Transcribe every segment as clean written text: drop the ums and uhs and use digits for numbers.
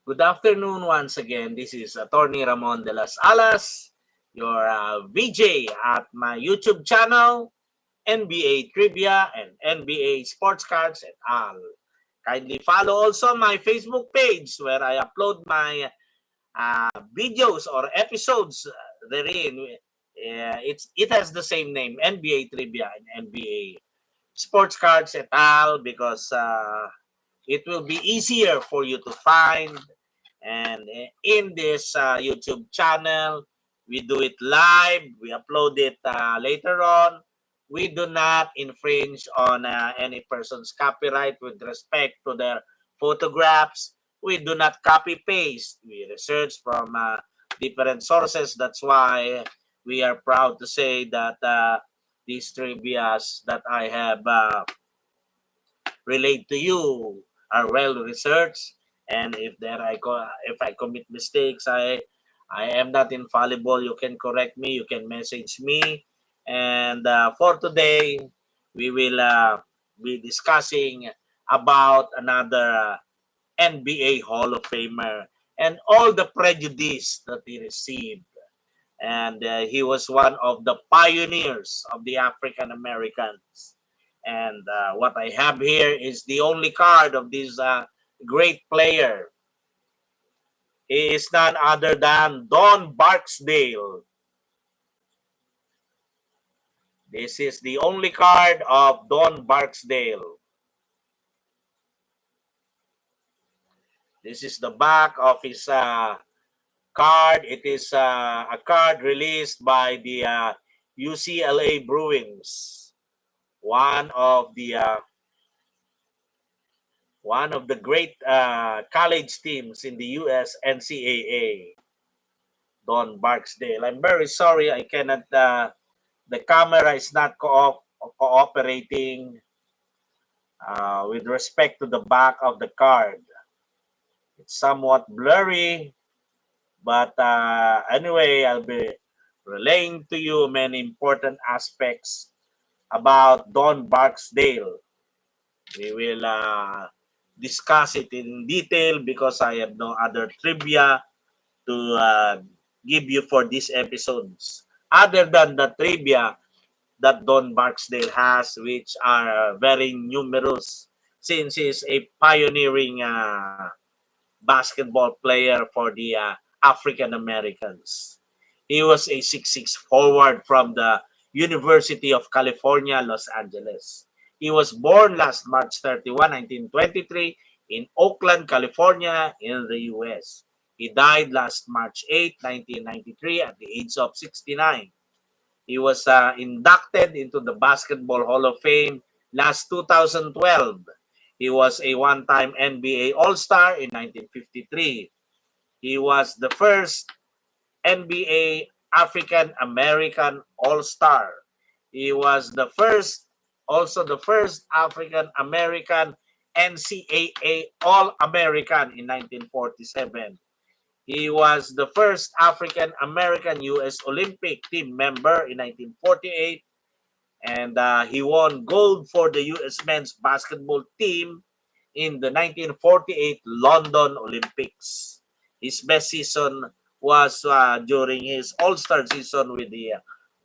Good afternoon once again. This is Attorney Ramon de las Alas, your VJ at my YouTube channel, NBA Trivia and NBA Sports Cards et al. Kindly follow also my Facebook page where I upload my videos or episodes therein. It has the same name, NBA Trivia and NBA Sports Cards et al. Because it will be easier for you to find. And in this YouTube channel, we do it live. We upload it later on. We do not infringe on any person's copyright with respect to their photographs. We do not copy paste. We research from different sources. That's why we are proud to say that these trivias that I have relate to you are well researched, and if I commit mistakes, I am not infallible. You can correct me, you can message me. And for today we will be discussing about another NBA Hall of Famer and all the prejudice that he received. And he was one of the pioneers of the African Americans. And what I have here is the only card of this great player. He is none other than Don Barksdale. This is the only card of Don Barksdale. This is the back of his card. It is a card released by the UCLA Bruins, one of the great college teams in the U.S. NCAA. Don Barksdale. I'm very sorry I cannot. The camera is not cooperating with respect to the back of the card. It's somewhat blurry, but anyway, I'll be relaying to you many important aspects about Don Barksdale. We will discuss it in detail because I have no other trivia to give you for these episodes other than the trivia that Don Barksdale has, which are very numerous since he's a pioneering basketball player for the African Americans. He was a 6'6" forward from the University of California, Los Angeles. He was born last March 31, 1923 in Oakland, California in the U.S. He died last March 8, 1993 at the age of 69. He was inducted into the Basketball Hall of Fame last 2012. He was a one-time NBA All-Star in 1953. He was the first NBA African-American All-Star. He was also the first African-American NCAA All-American in 1947. He was the first African-American U.S. Olympic team member in 1948. And he won gold for the U.S. men's basketball team in the 1948 London Olympics. His best season was during his All-Star season with the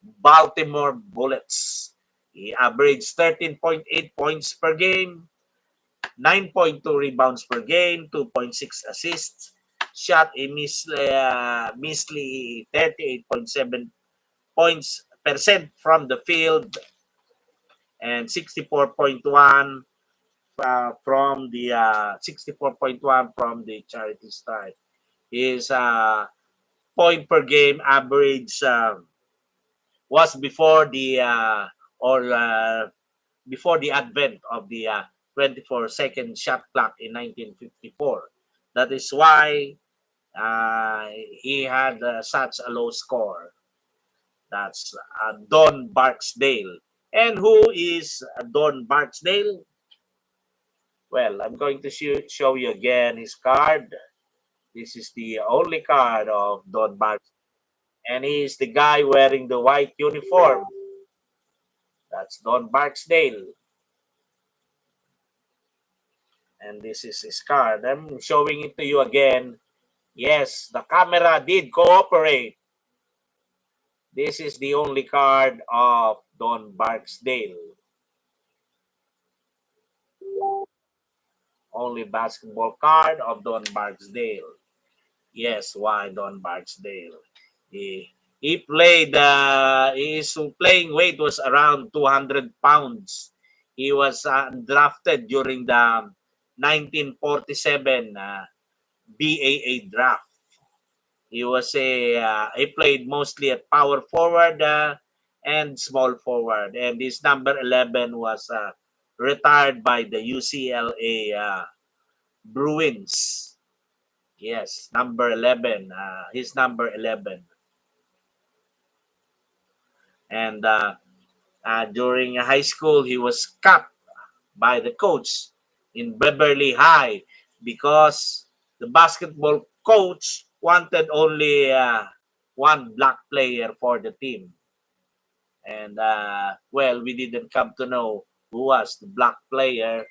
Baltimore Bullets. He averaged 13.8 points per game, 9.2 rebounds per game, 2.6 assists, shot a measly 38.7 percent from the field, and 64.1 from the 64.1 from the charity stripe. His point per game average was before the before the advent of the 24-second shot clock in 1954. That is why he had such a low score. That's Don Barksdale. And who is Don Barksdale? Well, I'm going to show you again his card. This is the only card of Don Barksdale. And he's the guy wearing the white uniform. That's Don Barksdale. And this is his card. I'm showing it to you again. Yes, the camera did cooperate. This is the only card of Don Barksdale. Only basketball card of Don Barksdale. Yes, why Don Barksdale? He played, his playing weight was around 200 pounds. He was drafted during the 1947 BAA draft. He played mostly at power forward and small forward, and his number 11 was retired by the UCLA Bruins. Yes, number 11. His number 11. And during high school, he was cut by the coach in Beverly High because the basketball coach wanted only one black player for the team. And well, we didn't come to know who was the black player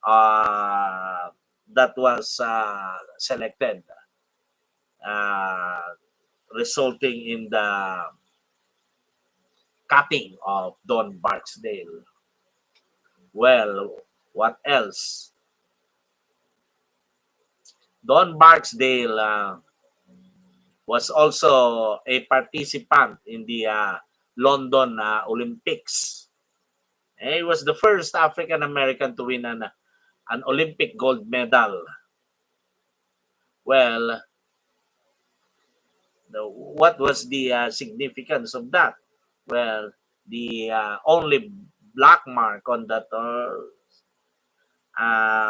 uh, that was selected, uh, resulting in the cutting of Don Barksdale. Well, what else? Don Barksdale was also a participant in the London Olympics. He was the first African American to win an Olympic gold medal. Well, what was the significance of that? Well, the only black mark on that,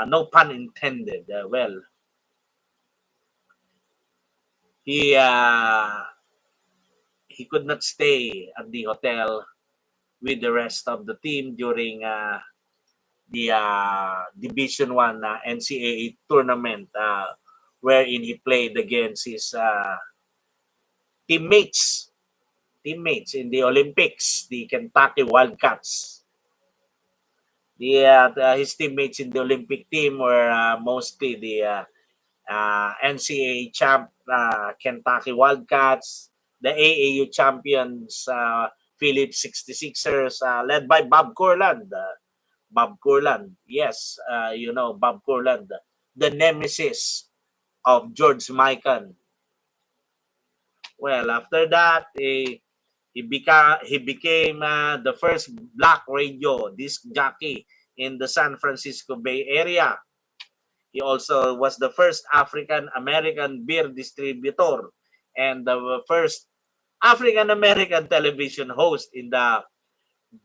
no pun intended. Well, he uh, he could not stay at the hotel with the rest of the team during the Division One NCAA tournament, wherein he played against his teammates teammates in the Olympics, the Kentucky Wildcats. His teammates in the Olympic team were mostly the NCAA champ Kentucky Wildcats, the AAU champions Phillips 66ers, led by Bob Courland. Bob Courland, yes, you know Bob Courland, the nemesis of George Mikan. Well, after that, he became the first black radio disc jockey in the San Francisco Bay Area. He also was the first African American beer distributor and the first African American television host in the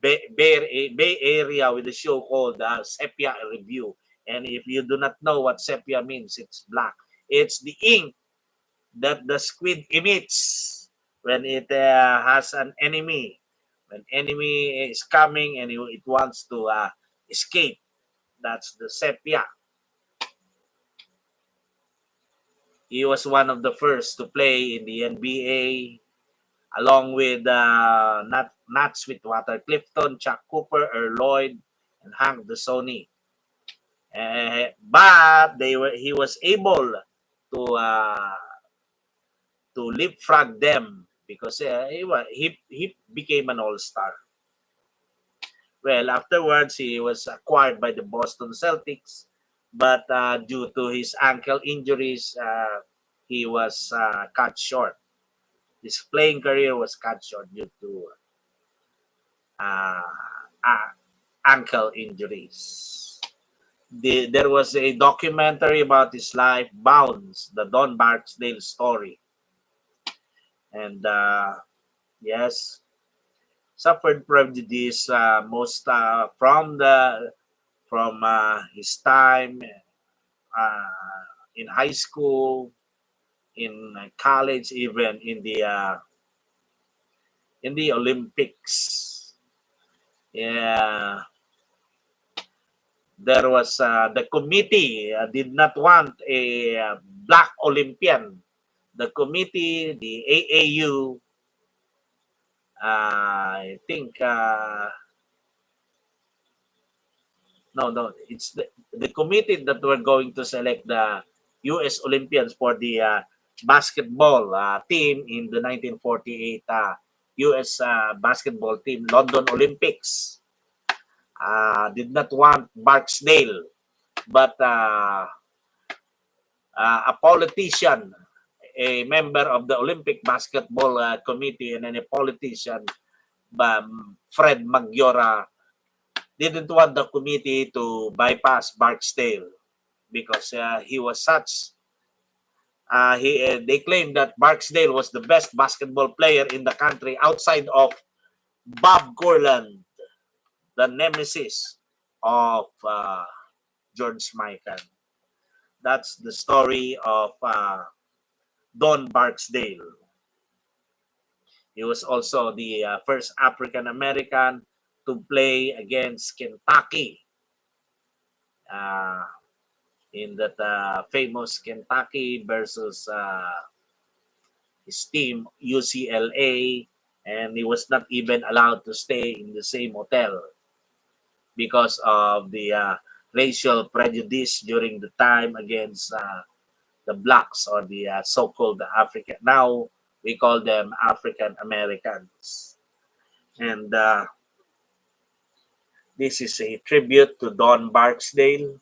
Bay Area with a show called Sepia Review. And if you do not know what sepia means, it's black. It's the ink that the squid emits when it has an enemy. When enemy is coming and it wants to escape, that's the sepia. He was one of the first to play in the NBA, along with Nat Sweetwater Clifton, Chuck Cooper, Earl Lloyd, and Hank Sony. But he was able to leapfrog them because he became an all-star. Well, afterwards, he was acquired by the Boston Celtics, but due to his ankle injuries, he was cut short. His playing career was cut short due to uh, uh, ankle injuries. There was a documentary about his life, Bounds, the Don Barksdale story. And yes, suffered prejudice most from his time in high school, in college, even in the Olympics. Yeah, there was the committee did not want a black Olympian. The committee, the AAU, I think No, no, it's the committee that were going to select the U.S. Olympians for the basketball team in the 1948 U.S. Basketball team London Olympics. Did not want Barksdale, but a politician, a member of the Olympic Basketball Committee, and then a politician, Fred Maggiora, didn't want the committee to bypass Barksdale because he was such. They claimed that Barksdale was the best basketball player in the country outside of Bob Kurland, the nemesis of George Michael. That's the story of Don Barksdale. He was also the first African American to play against Kentucky uh, in that famous Kentucky versus his team UCLA, and he was not even allowed to stay in the same hotel because of the racial prejudice during the time against the blacks or the so-called African. Now we call them African Americans, and this is a tribute to Don Barksdale,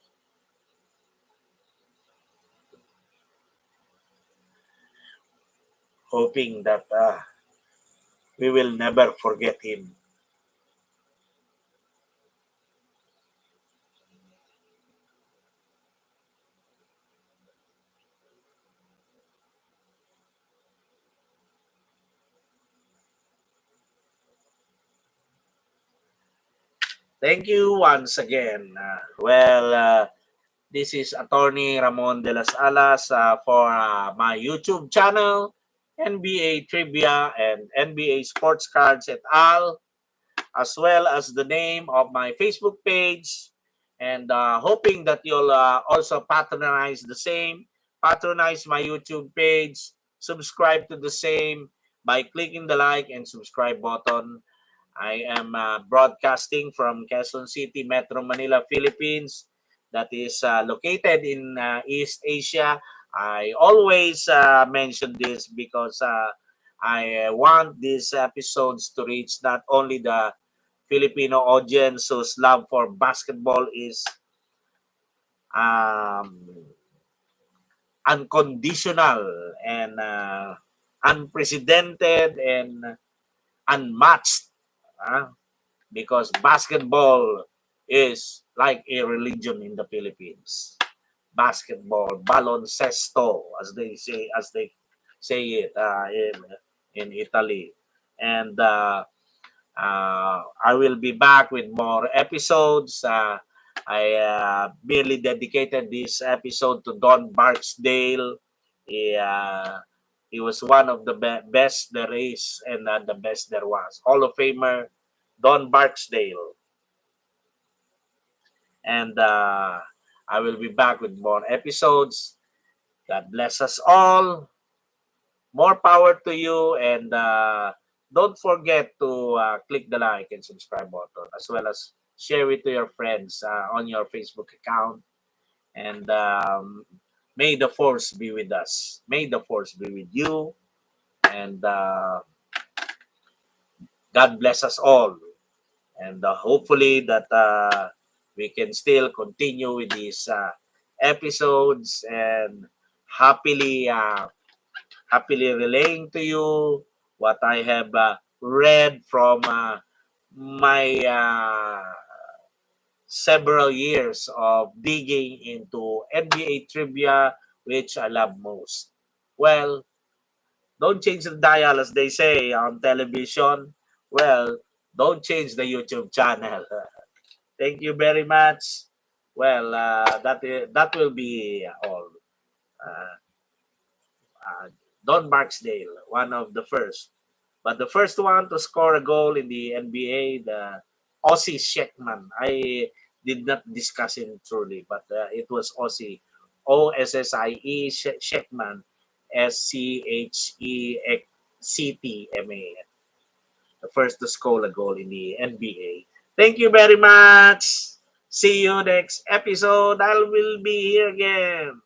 hoping that we will never forget him. Thank you once again. This is Attorney Ramon de las Alas for my YouTube channel, NBA Trivia and NBA Sports Cards et al., as well as the name of my Facebook page, and hoping that you'll also patronize my YouTube page, subscribe to the same by clicking the like and subscribe button. I am broadcasting from Quezon City, Metro Manila, Philippines, that is located in East Asia. I always mention this because I want these episodes to reach not only the Filipino audience whose love for basketball is um, unconditional and unprecedented and unmatched. Uh, because basketball is like a religion in the Philippines. Basketball, baloncesto, as they say it in Italy, and I will be back with more episodes. I merely dedicated this episode to Don Barksdale. He was one of the best there is and the best there was. Hall of Famer Don Barksdale. And I will be back with more episodes. God bless us all. More power to you. And don't forget to click the like and subscribe button, as well as share it to your friends on your Facebook account. And may the force be with us. May the force be with you. And God bless us all. And hopefully that we can still continue with these episodes and happily happily relaying to you what I have read from my several years of digging into NBA trivia, which I love most. Well, don't change the dial, as they say on television. Well, don't change the YouTube channel. Thank you very much. Well, that will be all. Uh, Don Barksdale, one of the first, but the first one to score a goal in the NBA, the Ossie Sheckman. I did not discuss him truly, but it was Ossie, Ossie Sheckman, Schectma, the first to score a goal in the NBA. Thank you very much. See you next episode. I will be here again.